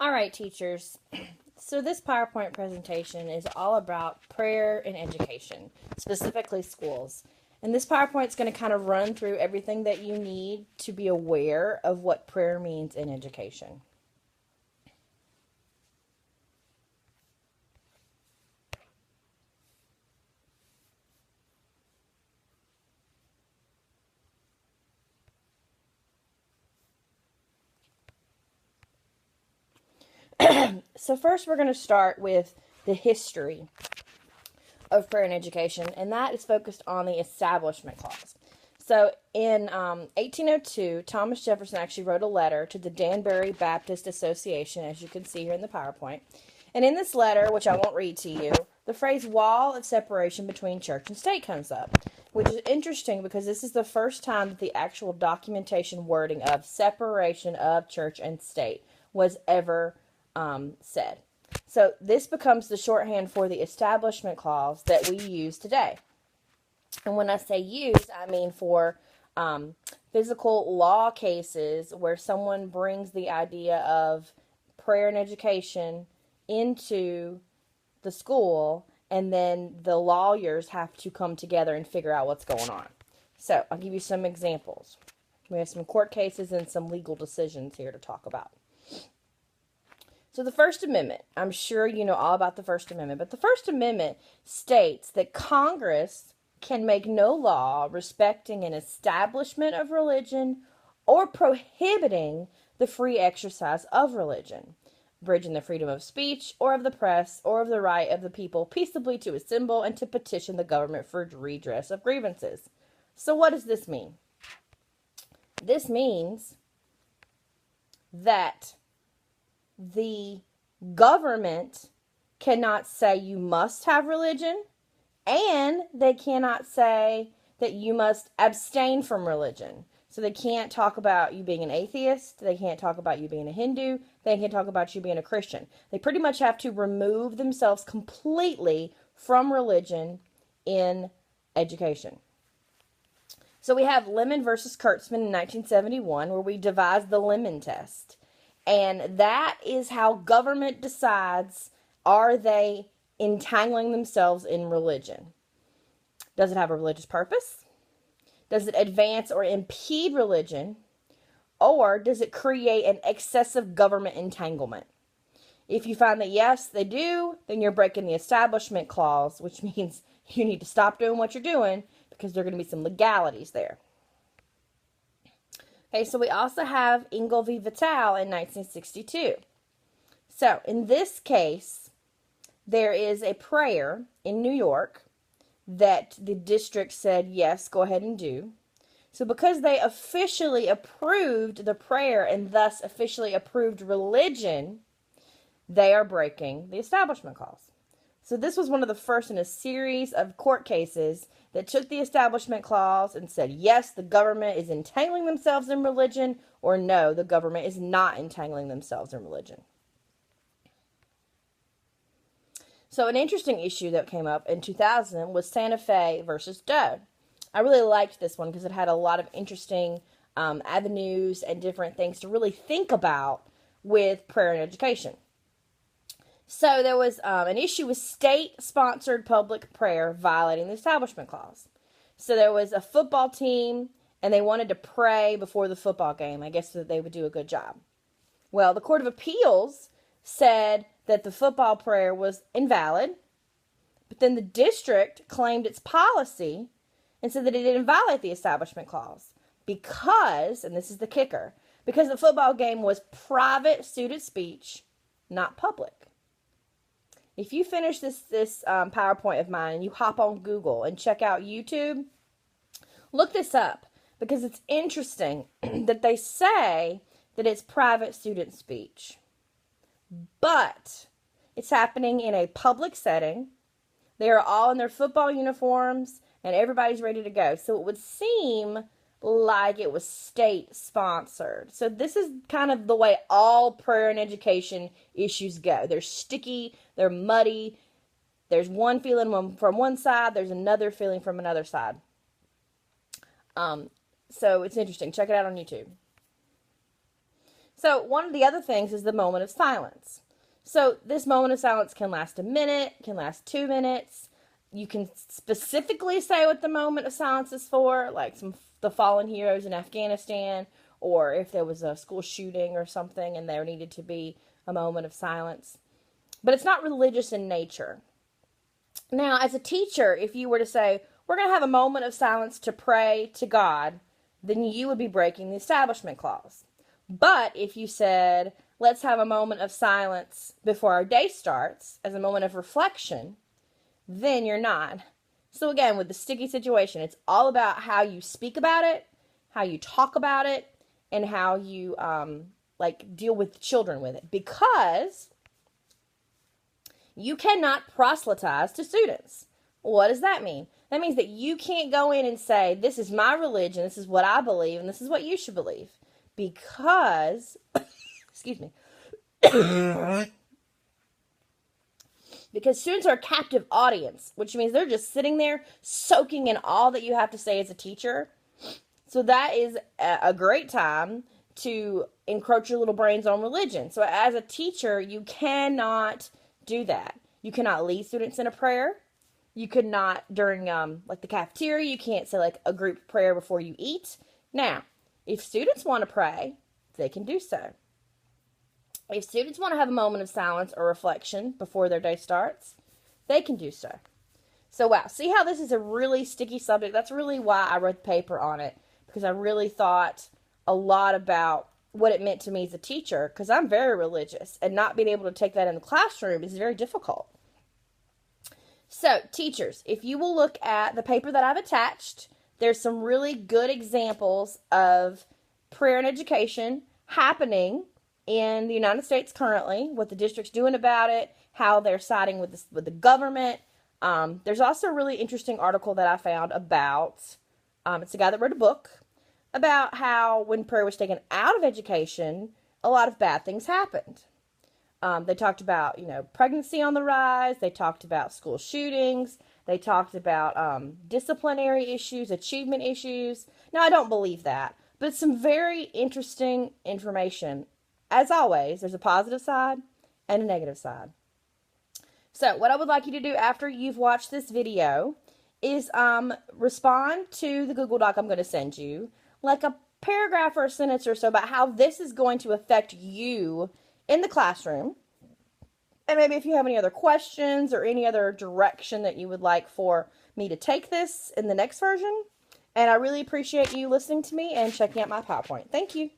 All right, teachers. So this PowerPoint presentation is all about prayer and education, specifically schools. And this PowerPoint is going to kind of run through everything that you need to be aware of what prayer means in education. So first we're going to start with the history of prayer and education, and that is focused on the Establishment Clause. So in 1802, Thomas Jefferson actually wrote a letter to the Danbury Baptist Association, as you can see here in the PowerPoint. And in this letter, which I won't read to you, the phrase wall of separation between church and state comes up, which is interesting because this is the first time that the actual documentation wording of separation of church and state was ever said. So this becomes the shorthand for the Establishment Clause that we use today. And when I say use, I mean for physical law cases where someone brings the idea of prayer and education into the school, and then the lawyers have to come together and figure out what's going on. So I'll give you some examples. We have some court cases and some legal decisions here to talk about. So the First Amendment, I'm sure you know all about the First Amendment, but the First Amendment states that Congress can make no law respecting an establishment of religion or prohibiting the free exercise of religion, abridging the freedom of speech or of the press or of the right of the people peaceably to assemble and to petition the government for redress of grievances. So what does this mean? This means that the government cannot say you must have religion, and they cannot say that you must abstain from religion. So they can't talk about you being an atheist, they can't talk about you being a Hindu, they can't talk about you being a Christian. They pretty much have to remove themselves completely from religion in education. So we have Lemon versus Kurtzman in 1971, where we devised the Lemon test. And that is how government decides, are they entangling themselves in religion? Does it have a religious purpose? Does it advance or impede religion? Or does it create an excessive government entanglement? If you find that yes, they do, then you're breaking the Establishment Clause, which means you need to stop doing what you're doing because there are going to be some legalities there. Okay, so we also have Engel v. Vitale in 1962. So, in this case, there is a prayer in New York that the district said, yes, go ahead and do. So, because they officially approved the prayer and thus officially approved religion, they are breaking the Establishment Clause. So, this was one of the first in a series of court cases that took the Establishment Clause and said, yes, the government is entangling themselves in religion, or no, the government is not entangling themselves in religion. So an interesting issue that came up in 2000 was Santa Fe versus Doe. I really liked this one because it had a lot of interesting avenues and different things to really think about with prayer and education. So there was an issue with state-sponsored public prayer violating the Establishment Clause. So there was a football team, and they wanted to pray before the football game, I guess, so that they would do a good job. Well, the Court of Appeals said that the football prayer was invalid, but then the district claimed its policy and said that it didn't violate the Establishment Clause because, and this is the kicker, because the football game was private student speech, not public. If you finish this PowerPoint of mine and you hop on Google and check out YouTube, look this up because it's interesting that they say that it's private student speech. But it's happening in a public setting. They are all in their football uniforms and everybody's ready to go. So it would seem like it was state-sponsored. So this is kind of the way all prayer and education issues go. They're sticky, they're muddy, there's one feeling from one side, there's another feeling from another side. So it's interesting. Check it out on YouTube. So one of the other things is the moment of silence. So this moment of silence can last a minute, can last 2 minutes. You can specifically say what the moment of silence is for, like the fallen heroes in Afghanistan, or if there was a school shooting or something and there needed to be a moment of silence. But it's not religious in nature. Now, as a teacher, if you were to say, we're going to have a moment of silence to pray to God, then you would be breaking the Establishment Clause. But if you said, let's have a moment of silence before our day starts as a moment of reflection, then you're not. So again, with the sticky situation, it's all about how you speak about it, how you talk about it, and how you deal with children with it. Because you cannot proselytize to students. What does that mean? That means that you can't go in and say, this is my religion, this is what I believe, and this is what you should believe. Because, excuse me, because students are a captive audience, which means they're just sitting there soaking in all that you have to say as a teacher. So that is a great time to encroach your little brains on religion. So as a teacher, you cannot do that. You cannot lead students in a prayer. You could not, during the cafeteria, you can't say like a group prayer before you eat. Now, if students want to pray, they can do so. If students want to have a moment of silence or reflection before their day starts, they can do so. So wow, see how this is a really sticky subject? That's really why I wrote the paper on it, because I really thought a lot about what it meant to me as a teacher, because I'm very religious, and not being able to take that in the classroom is very difficult. So, teachers, if you will look at the paper that I've attached, there's some really good examples of prayer and education happening in the United States currently, what the district's doing about it, how they're siding with the government. There's also a really interesting article that I found about, it's a guy that wrote a book, about how when prayer was taken out of education, a lot of bad things happened. They talked about, pregnancy on the rise. They talked about school shootings. They talked about disciplinary issues, achievement issues. Now, I don't believe that, but it's some very interesting information. As always, there's a positive side and a negative side. So, what I would like you to do after you've watched this video is respond to the Google Doc I'm going to send you, like a paragraph or a sentence or so about how this is going to affect you in the classroom. And maybe if you have any other questions or any other direction that you would like for me to take this in the next version. And I really appreciate you listening to me and checking out my PowerPoint. Thank you.